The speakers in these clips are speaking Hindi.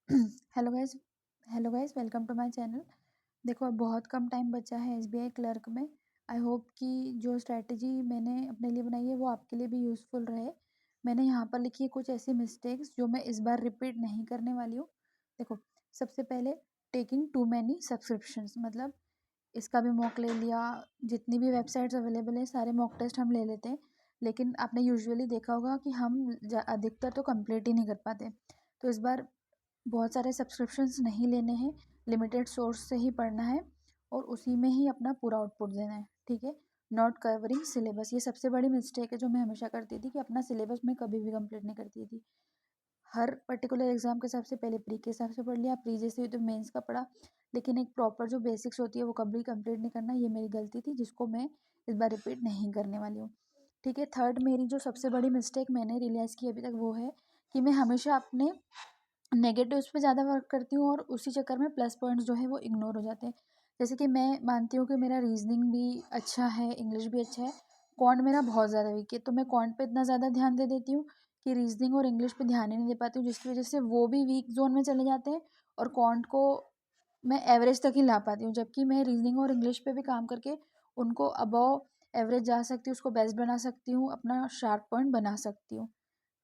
Hello guys hello guys welcome to my channel. देखो अब बहुत कम टाइम बचा है एसबीआई क्लर्क में। आई होप कि जो स्ट्रैटेजी मैंने अपने लिए बनाई है वो आपके लिए भी यूज़फुल रहे। मैंने यहाँ पर लिखी है कुछ ऐसी मिस्टेक्स जो मैं इस बार रिपीट नहीं करने वाली हूँ। देखो, सबसे पहले टेकिंग टू मैनी सब्सक्रिप्शंस, मतलब इसका भी मॉक ले लिया। जितनी भी वेबसाइट्स अवेलेबल है सारे मॉक टेस्ट हम ले लेते हैं, लेकिन आपने यूजुअली देखा होगा कि हम अधिकतर तो कंप्लीट ही नहीं कर पाते। तो इस बार बहुत सारे सब्सक्रिप्शंस नहीं लेने हैं, लिमिटेड सोर्स से ही पढ़ना है और उसी में ही अपना पूरा आउटपुट देना है, ठीक है। नॉट कवरिंग सिलेबस, ये सबसे बड़ी मिस्टेक है जो मैं हमेशा करती थी कि अपना सिलेबस मैं कभी भी कंप्लीट नहीं करती थी। हर पर्टिकुलर एग्जाम के हिसाब से पहले प्री के हिसाब से पढ़ लिया, प्री जैसे हुई तो मेंस का पढ़ा, लेकिन एक प्रॉपर जो बेसिक्स होती है वो कभी कंप्लीट नहीं करना। ये मेरी गलती थी जिसको मैं इस बार रिपीट नहीं करने वाली हूँ, ठीक है। थर्ड, मेरी जो सबसे बड़ी मिस्टेक मैंने रियलाइज़ की अभी तक वो है कि मैं हमेशा अपने नेगेटिव्स पे ज़्यादा वर्क करती हूँ और उसी चक्कर में प्लस पॉइंट्स जो है वो इग्नोर हो जाते हैं। जैसे कि मैं मानती हूँ कि मेरा रीजनिंग भी अच्छा है, इंग्लिश भी अच्छा है, क्वांट मेरा बहुत ज़्यादा वीक है, तो मैं क्वांट पे इतना ज़्यादा ध्यान दे देती हूँ कि रीजनिंग और इंग्लिश पे ध्यान ही नहीं दे पाती हूँ, जिसकी वजह से वो भी वीक जोन में चले जाते हैं और क्वांट को मैं एवरेज तक ही ला पाती हूँ, जबकि मैं रीजनिंग और इंग्लिश पे भी काम करके उनको अबव एवरेज जा सकती हूँ, उसको बेस्ट बना सकती हूँ, अपना शार्प पॉइंट बना सकती हूँ,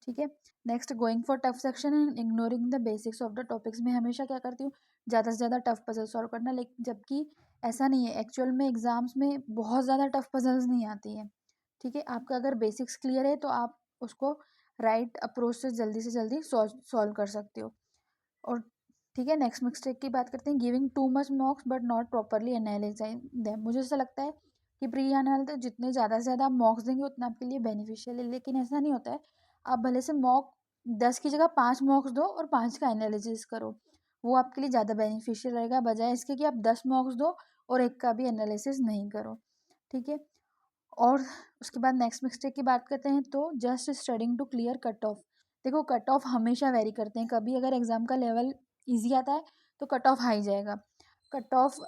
ठीक है। Next, going for tough section and ignoring the basics of the topics. मैं हमेशा क्या करती हूँ, ज़्यादा से ज़्यादा टफ पजल सॉल्व करना, लेकिन जबकि ऐसा नहीं है, एक्चुअल में एग्जाम्स में बहुत ज़्यादा टफ पजल्स नहीं आती है, ठीक है। आपका अगर बेसिक्स क्लियर है तो आप उसको राइट अप्रोच से जल्दी सॉल्व कर सकते हो। और ठीक है, नेक्स्ट मिस्टेक की बात करते हैं, giving too much मॉक्स but not properly analysing them. मुझे ऐसा लगता है कि प्री एनालिसिस तो जितने ज़्यादा से ज़्यादा आप मॉक्स देंगे उतना आपके लिए बेनिफिशियल है, लेकिन ऐसा नहीं होता है। आप भले से मॉक 10 की जगह 5 मॉक्स दो और 5 का एनालिसिस करो, वो आपके लिए ज़्यादा बेनिफिशियल रहेगा, बजाय इसके कि आप 10 मॉक्स दो और एक का भी एनालिसिस नहीं करो, ठीक है। और उसके बाद नेक्स्ट मिस्टेक की बात करते हैं, तो just studying to clear cut off. देखो, कट ऑफ हमेशा वेरी करते हैं, कभी अगर एग्जाम का लेवल ईजी आता है तो कट ऑफ हाई जाएगा, कट ऑफ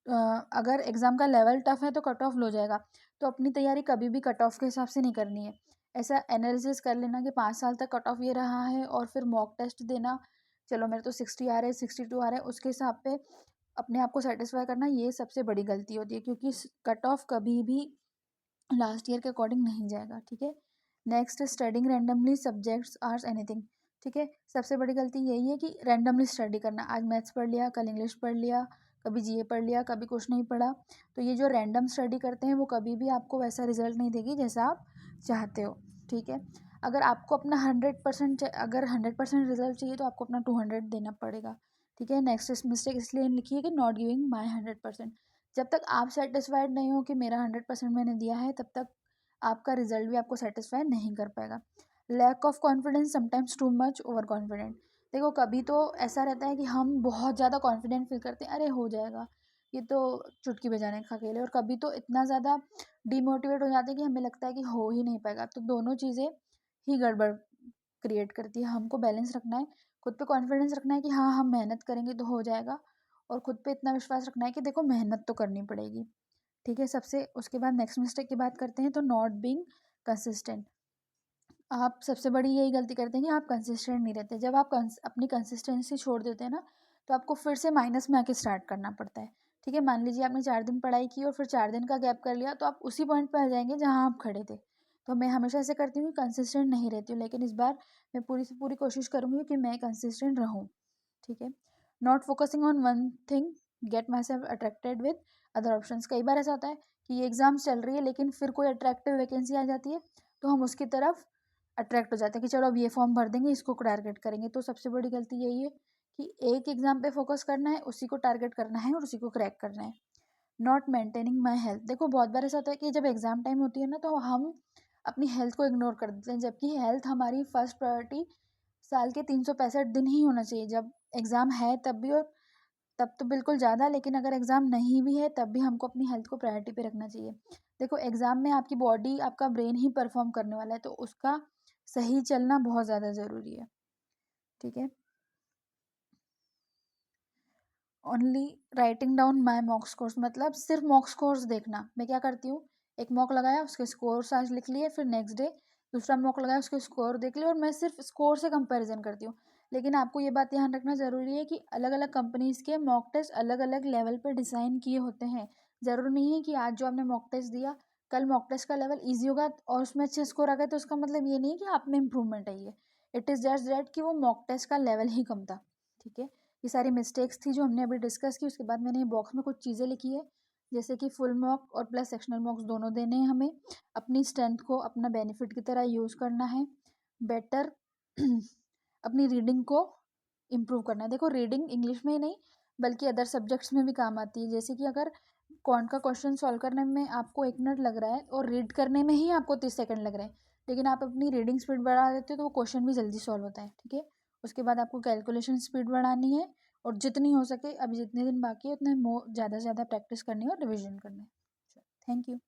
अगर एग्जाम का लेवल टफ है तो कट ऑफ लो जाएगा। तो अपनी तैयारी कभी भी कट ऑफ के हिसाब से नहीं करनी है। ऐसा एनालिसिस कर लेना कि 5 साल तक कट ऑफ ये रहा है और फिर मॉक टेस्ट देना, चलो मेरे तो 60 आ रहे हैं, 62 आ रहे हैं, उसके हिसाब पे अपने आप को सेटिस्फाई करना, ये सबसे बड़ी गलती होती है, क्योंकि कट ऑफ कभी भी लास्ट ईयर के अकॉर्डिंग नहीं जाएगा, ठीक है। Next, studying randomly subjects or anything, ठीक है। सबसे बड़ी गलती यही है कि रैंडमली स्टडी करना, आज मैथ्स पढ़ लिया, कल इंग्लिश पढ़ लिया, कभी जीए पढ़ लिया, कभी कुछ नहीं पढ़ा। तो ये जो रैंडम स्टडी करते हैं वो कभी भी आपको वैसा रिजल्ट नहीं देगी जैसा आप चाहते हो, ठीक है। अगर आपको अपना 100% अगर 100% रिजल्ट चाहिए तो आपको अपना 200 देना पड़ेगा, ठीक है। नेक्स्ट मिस्टेक इसलिए लिखी है कि नॉट गिविंग माई 100%। जब तक आप सेटिस्फाइड नहीं हो कि मेरा 100% मैंने दिया है, तब तक आपका रिजल्ट भी आपको सेटिस्फाई नहीं कर पाएगा। Lack of confidence, sometimes too much over confident. देखो, कभी तो ऐसा रहता है कि हम बहुत ज़्यादा कॉन्फिडेंट फील करते हैं, अरे हो जाएगा, ये तो चुटकी बजाने का खेल है, और कभी तो इतना ज़्यादा डिमोटिवेट हो जाते हैं कि हमें लगता है कि हो ही नहीं पाएगा। तो दोनों चीज़ें ही गड़बड़ क्रिएट करती है। हमको बैलेंस रखना है, खुद पे कॉन्फिडेंस रखना है कि हाँ हम मेहनत करेंगे तो हो जाएगा, और खुद पे इतना विश्वास रखना है कि देखो मेहनत तो करनी पड़ेगी, ठीक है। सबसे उसके बाद नेक्स्ट मिस्टेक की बात करते हैं, तो नॉट बीइंग कंसिस्टेंट। आप सबसे बड़ी यही गलती करते हैं कि आप कंसिस्टेंट नहीं रहते। जब आप अपनी कंसिस्टेंसी छोड़ देते हैं ना, तो आपको फिर से माइनस में आके स्टार्ट करना पड़ता है, ठीक है। मान लीजिए आपने 4 दिन पढ़ाई की और फिर 4 दिन का गैप कर लिया, तो आप उसी पॉइंट पर आ जाएंगे जहाँ आप खड़े थे। तो मैं हमेशा ऐसे करती हूँ, कंसिस्टेंट नहीं रहती हूँ, लेकिन इस बार मैं पूरी से पूरी कोशिश करूँगी कि मैं कंसिस्टेंट रहूँ, ठीक है। Not focusing on one thing, get my self attracted with other options. कई बार ऐसा होता है कि ये एग्जाम्स चल रही है लेकिन फिर कोई अट्रैक्टिव वैकेंसी आ जाती है, तो हम उसकी तरफ अट्रैक्ट हो जाते हैं कि चलो अब ये फॉर्म भर देंगे, इसको टारगेट करेंगे। तो सबसे बड़ी गलती यही है कि एक एग्जाम पे फोकस करना है, उसी को टारगेट करना है और उसी को क्रैक करना है। Not maintaining my health. देखो, बहुत बार ऐसा होता है कि जब एग्जाम टाइम होती है ना, तो हम अपनी हेल्थ को इग्नोर कर देते हैं, जबकि हेल्थ हमारी फर्स्ट प्रायोरिटी साल के 365 दिन ही होना चाहिए। जब एग्ज़ाम है तब भी, और तब तो बिल्कुल ज़्यादा, लेकिन अगर एग्ज़ाम नहीं भी है तब भी हमको अपनी हेल्थ को प्रायोरिटी पे रखना चाहिए। देखो, एग्ज़ाम में आपकी बॉडी, आपका ब्रेन ही परफॉर्म करने वाला है, तो उसका सही चलना बहुत ज़्यादा ज़रूरी है, ठीक है। Only writing down my mock scores, मतलब सिर्फ मॉक स्कोर्स देखना। मैं क्या करती हूँ, एक मॉक लगाया, उसके स्कोर्स आज लिख लिए, फिर नेक्स्ट डे दूसरा मॉक लगाया, उसके स्कोर देख लिए, और मैं सिर्फ स्कोर से कंपैरिजन करती हूँ। लेकिन आपको ये बात ध्यान रखना ज़रूरी है कि अलग-अलग कंपनीज़ के मॉक टेस्ट अलग-अलग लेवल पे डिज़ाइन किए होते हैं। ज़रूरी नहीं है कि आज जो आपने मॉक टेस्ट दिया, कल मॉक टेस्ट का लेवल ईज़ी होगा और उसमें अच्छे स्कोर आ गए तो उसका मतलब ये नहीं है कि आप में इम्प्रूवमेंट आई है। इट इज़ जस्ट दैट कि वो मॉक टेस्ट का लेवल ही कम था, ठीक है? ये सारी मिस्टेक्स थी जो हमने अभी डिस्कस की, उसके बाद मैंने ये बॉक्स में कुछ चीज़ें लिखी है, जैसे कि फुल मॉक और प्लस सेक्शनल मॉक्स दोनों देने हैं हमें। अपनी स्ट्रेंथ को अपना बेनिफिट की तरह यूज़ करना है। बेटर अपनी रीडिंग को इम्प्रूव करना है। देखो रीडिंग इंग्लिश में ही नहीं बल्कि अदर सब्जेक्ट्स में भी काम आती है। जैसे कि अगर क्वांट का क्वेश्चन सॉल्व करने में आपको 1 मिनट लग रहा है और रीड करने में ही आपको 30 सेकंड लग रहे हैं, लेकिन आप अपनी रीडिंग स्पीड बढ़ा देते हो तो वो क्वेश्चन भी जल्दी सॉल्व होता है, ठीक है? उसके बाद आपको कैलकुलेशन स्पीड बढ़ानी है और जितनी हो सके अभी जितने दिन बाकी है उतने ज़्यादा से ज़्यादा प्रैक्टिस करनी है और रिविजन करना है। Thank you.